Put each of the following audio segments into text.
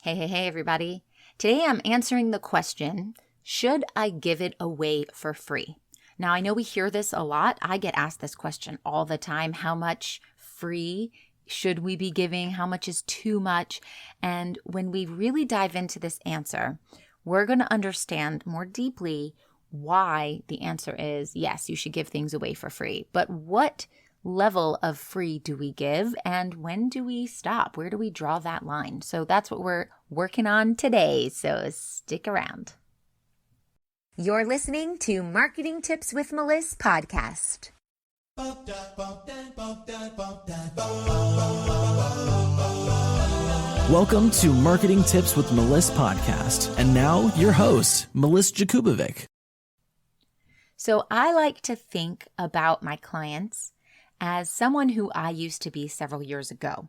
Hey, everybody. Today I'm answering the question, should I give it away for free? Now, I know we hear this a lot. I get asked this question all the time. How much free should we be giving? How much is too much? And when we really dive into this answer, we're going to understand more deeply why the answer is yes, you should give things away for free. But what level of free do we give, and when do we stop? Where do we draw that line? So that's what we're working on today, so stick around. You're listening to Marketing Tips with Meliss podcast. Welcome to Marketing Tips with Meliss podcast. And now your host, Meliss Jakubovic. So I like to think about my clients as someone who I used to be several years ago.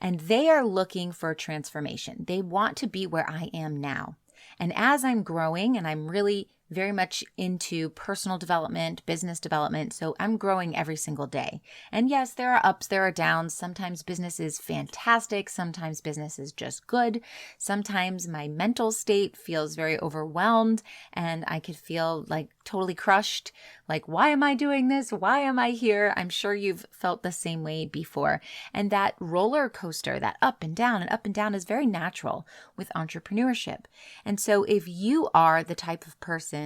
And they are looking for transformation. They want to be where I am now. And as I'm growing, and I'm really very much into personal development, business development, so I'm growing every single day. And yes, there are ups, there are downs. Sometimes business is fantastic. Sometimes business is just good. Sometimes my mental state feels very overwhelmed and I could feel like totally crushed. Like, why am I doing this? Why am I here? I'm sure you've felt the same way before. And that roller coaster, that up and down is very natural with entrepreneurship. And so if you are the type of person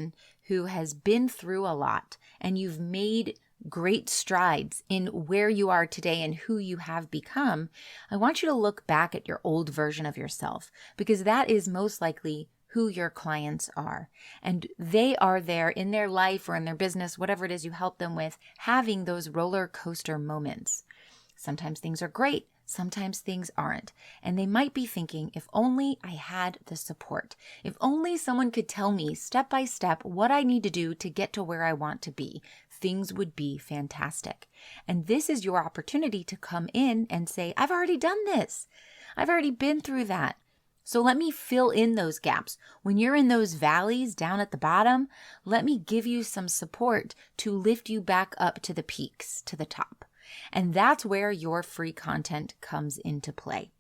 who has been through a lot and you've made great strides in where you are today and who you have become, I want you to look back at your old version of yourself, because that is most likely who your clients are. And they are there in their life or in their business, whatever it is you help them with, having those roller coaster moments. Sometimes things are great. Sometimes things aren't. And they might be thinking, if only I had the support, if only someone could tell me step by step what I need to do to get to where I want to be, things would be fantastic. And this is your opportunity to come in and say, I've already done this. I've already been through that. So let me fill in those gaps. When you're in those valleys down at the bottom, let me give you some support to lift you back up to the peaks, to the top. And that's where your free content comes into play.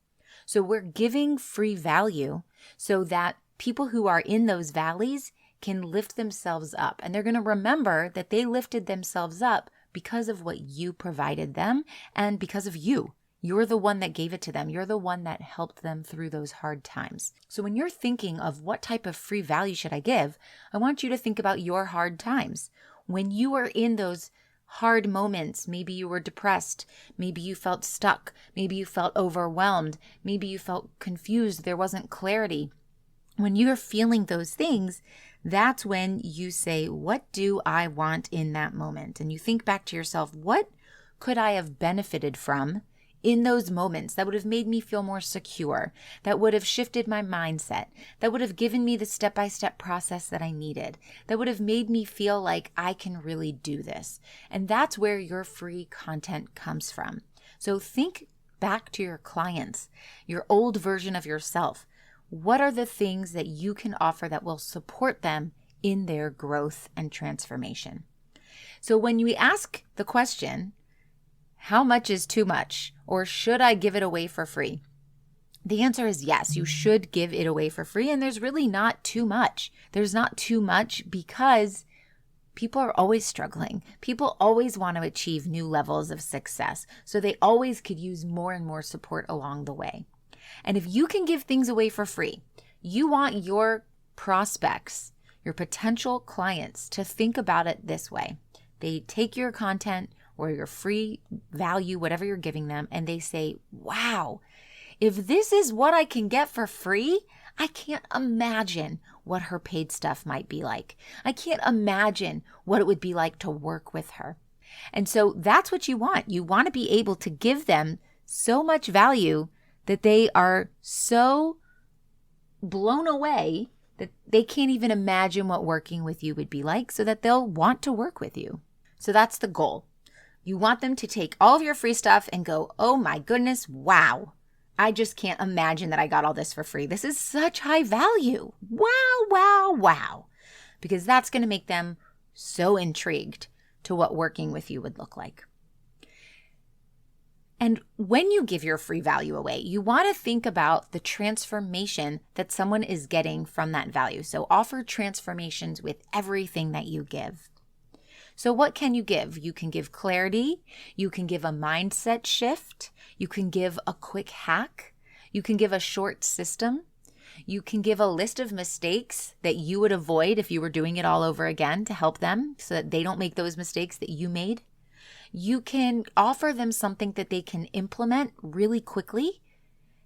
So we're giving free value so that people who are in those valleys can lift themselves up. And they're going to remember that they lifted themselves up because of what you provided them and because of you. You're the one that gave it to them. You're the one that helped them through those hard times. So when you're thinking of what type of free value should I give, I want you to think about your hard times. When you are in those hard moments, maybe you were depressed, maybe you felt stuck, maybe you felt overwhelmed, maybe you felt confused, there wasn't clarity. When you're feeling those things, that's when you say, what do I want in that moment? And you think back to yourself, what could I have benefited from in those moments that would have made me feel more secure, that would have shifted my mindset, that would have given me the step-by-step process that I needed, that would have made me feel like I can really do this. And that's where your free content comes from. So think back to your clients, your old version of yourself. What are the things that you can offer that will support them in their growth and transformation? So when you ask the question, how much is too much? Or should I give it away for free? The answer is yes, you should give it away for free. And there's really not too much. There's not too much because people are always struggling. People always want to achieve new levels of success. So they always could use more and more support along the way. And if you can give things away for free, you want your prospects, your potential clients to think about it this way. They take your content or your free value, whatever you're giving them, and they say, wow, if this is what I can get for free, I can't imagine what her paid stuff might be like. I can't imagine what it would be like to work with her. And so that's what you want. You want to be able to give them so much value that they are so blown away that they can't even imagine what working with you would be like, so that they'll want to work with you. So that's the goal. You want them to take all of your free stuff and go, oh my goodness, wow. I just can't imagine that I got all this for free. This is such high value. Wow. Because that's going to make them so intrigued to what working with you would look like. And when you give your free value away, you want to think about the transformation that someone is getting from that value. So offer transformations with everything that you give. So what can you give? You can give clarity. You can give a mindset shift. You can give a quick hack. You can give a short system. You can give a list of mistakes that you would avoid if you were doing it all over again to help them so that they don't make those mistakes that you made. You can offer them something that they can implement really quickly,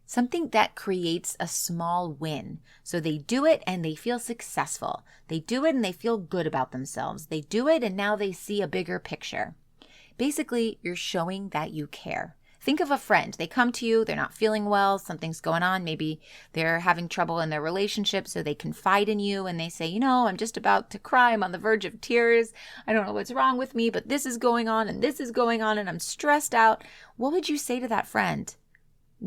something that creates a small win. So they do it and they feel successful. They do it and they feel good about themselves. They do it and now they see a bigger picture. Basically, you're showing that you care. Think of a friend. They come to you, they're not feeling well, something's going on. Maybe they're having trouble in their relationship, so they confide in you and they say, I'm just about to cry. I'm on the verge of tears. I don't know what's wrong with me, but this is going on and this is going on and I'm stressed out. What would you say to that friend?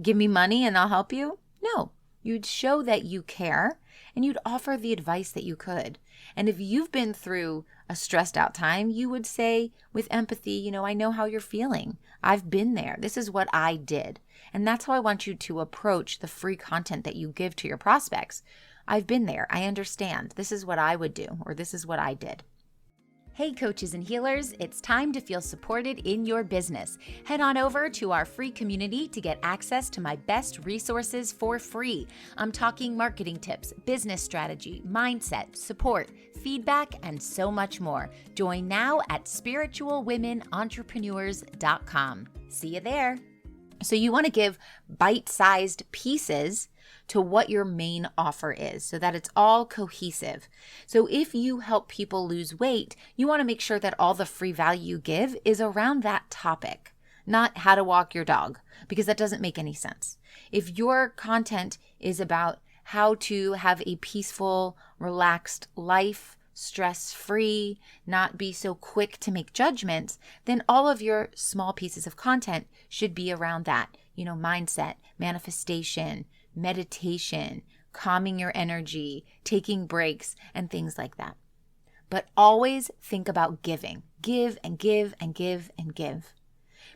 Give me money and I'll help you? No, you'd show that you care and you'd offer the advice that you could. And if you've been through a stressed out time, you would say with empathy, I know how you're feeling. I've been there. This is what I did. And that's how I want you to approach the free content that you give to your prospects. I've been there. I understand. This is what I would do, or this is what I did. Hey coaches and healers, it's time to feel supported in your business. Head on over to our free community to get access to my best resources for free. I'm talking marketing tips, business strategy, mindset, support, feedback, and so much more. Join now at spiritualwomenentrepreneurs.com. See you there. So you want to give bite-sized pieces to what your main offer is so that it's all cohesive. So if you help people lose weight, you want to make sure that all the free value you give is around that topic, not how to walk your dog, because that doesn't make any sense. If your content is about how to have a peaceful, relaxed life, stress-free, not be so quick to make judgments, then all of your small pieces of content should be around that, mindset, manifestation, meditation, calming your energy, taking breaks, and things like that. But always think about giving. Give and give and give and give.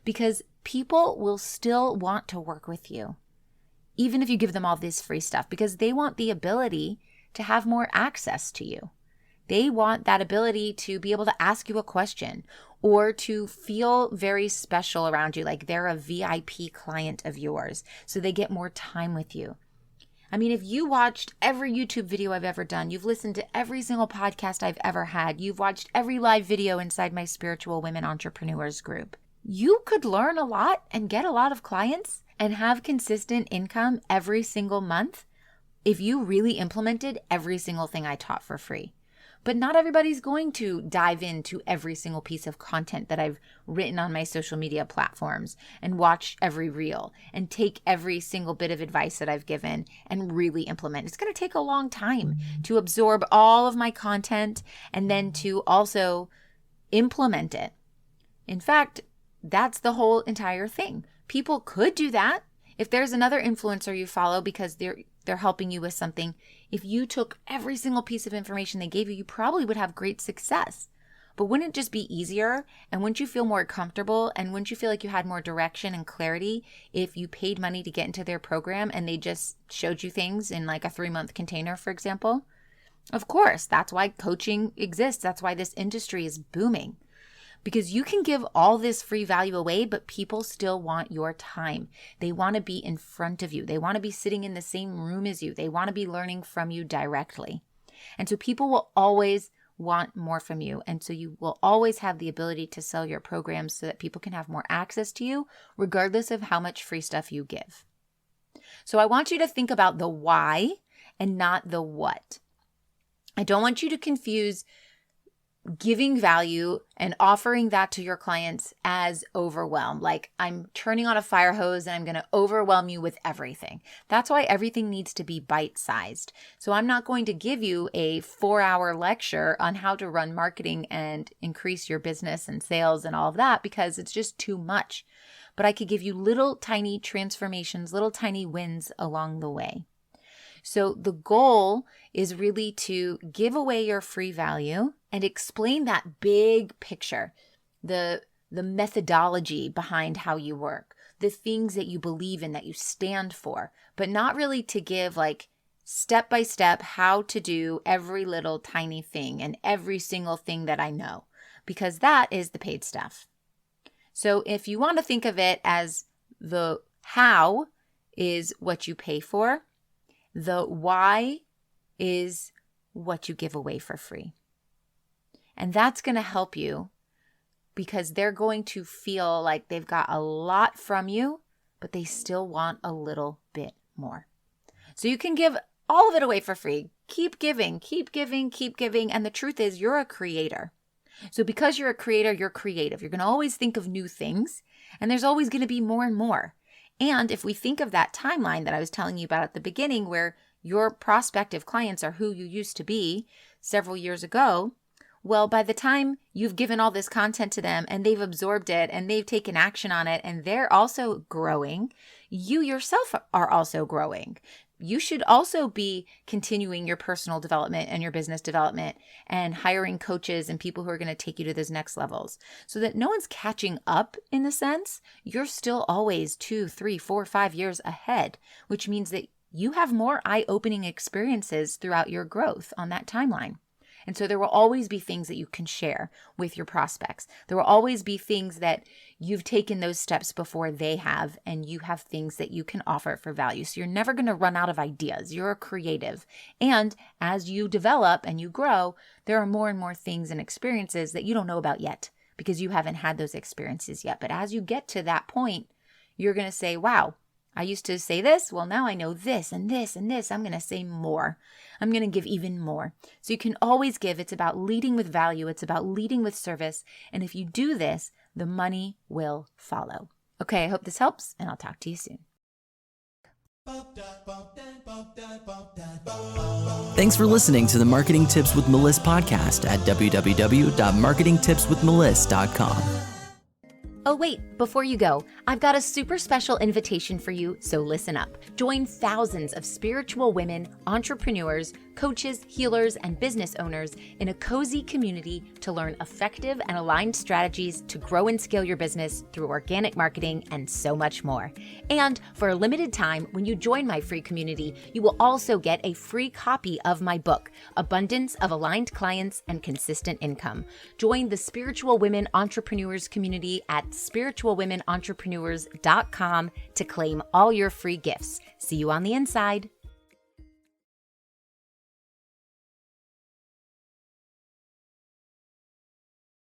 Because people will still want to work with you, even if you give them all this free stuff, because they want the ability to have more access to you. They want that ability to be able to ask you a question or to feel very special around you, like they're a VIP client of yours, so they get more time with you. I mean, if you watched every YouTube video I've ever done, you've listened to every single podcast I've ever had, you've watched every live video inside my Spiritual Women Entrepreneurs group, you could learn a lot and get a lot of clients and have consistent income every single month if you really implemented every single thing I taught for free. But not everybody's going to dive into every single piece of content that I've written on my social media platforms and watch every reel and take every single bit of advice that I've given and really implement. It's going to take a long time to absorb all of my content and then to also implement it. In fact, that's the whole entire thing. People could do that. If there's another influencer you follow because they're helping you with something, if you took every single piece of information they gave you, you probably would have great success. But wouldn't it just be easier? And wouldn't you feel more comfortable? And wouldn't you feel like you had more direction and clarity if you paid money to get into their program and they just showed you things in like a 3-month container, for example? Of course, that's why coaching exists. That's why this industry is booming. Because you can give all this free value away, but people still want your time. They want to be in front of you. They want to be sitting in the same room as you. They want to be learning from you directly. And so people will always want more from you. And so you will always have the ability to sell your programs so that people can have more access to you, regardless of how much free stuff you give. So I want you to think about the why and not the what. I don't want you to confuse giving value and offering that to your clients as overwhelm. Like I'm turning on a fire hose and I'm going to overwhelm you with everything. That's why everything needs to be bite-sized. So I'm not going to give you a 4-hour lecture on how to run marketing and increase your business and sales and all of that because it's just too much. But I could give you little tiny transformations, little tiny wins along the way. So the goal is really to give away your free value and explain that big picture, the methodology behind how you work, the things that you believe in, that you stand for, but not really to give like step by step how to do every little tiny thing and every single thing that I know, because that is the paid stuff. So if you want to think of it as the how is what you pay for, the why is what you give away for free. And that's going to help you because they're going to feel like they've got a lot from you, but they still want a little bit more. So you can give all of it away for free. Keep giving, keep giving, keep giving. And the truth is, you're a creator. So because you're a creator, you're creative. You're going to always think of new things, and there's always going to be more and more. And if we think of that timeline that I was telling you about at the beginning, where your prospective clients are who you used to be several years ago, well, by the time you've given all this content to them and they've absorbed it and they've taken action on it and they're also growing, you yourself are also growing. You should also be continuing your personal development and your business development and hiring coaches and people who are going to take you to those next levels so that no one's catching up in a sense. You're still always 2, 3, 4, 5 years ahead, which means that you have more eye-opening experiences throughout your growth on that timeline. And so there will always be things that you can share with your prospects. There will always be things that you've taken those steps before they have, and you have things that you can offer for value. So you're never going to run out of ideas. You're a creative. And as you develop and you grow, there are more and more things and experiences that you don't know about yet because you haven't had those experiences yet. But as you get to that point, you're going to say, wow, I used to say this. Well, now I know this and this and this. I'm going to say more. I'm going to give even more. So you can always give. It's about leading with value. It's about leading with service. And if you do this, the money will follow. Okay, I hope this helps, and I'll talk to you soon. Thanks for listening to the Marketing Tips with Meliss podcast at www.marketingtipswithmeliss.com. Oh, wait, before you go, I've got a super special invitation for you, so listen up. Join thousands of spiritual women, entrepreneurs, coaches, healers, and business owners in a cozy community to learn effective and aligned strategies to grow and scale your business through organic marketing and so much more. And for a limited time, when you join my free community, you will also get a free copy of my book, Abundance of Aligned Clients and Consistent Income. Join the Spiritual Women Entrepreneurs community at spiritualwomenentrepreneurs.com to claim all your free gifts. See you on the inside.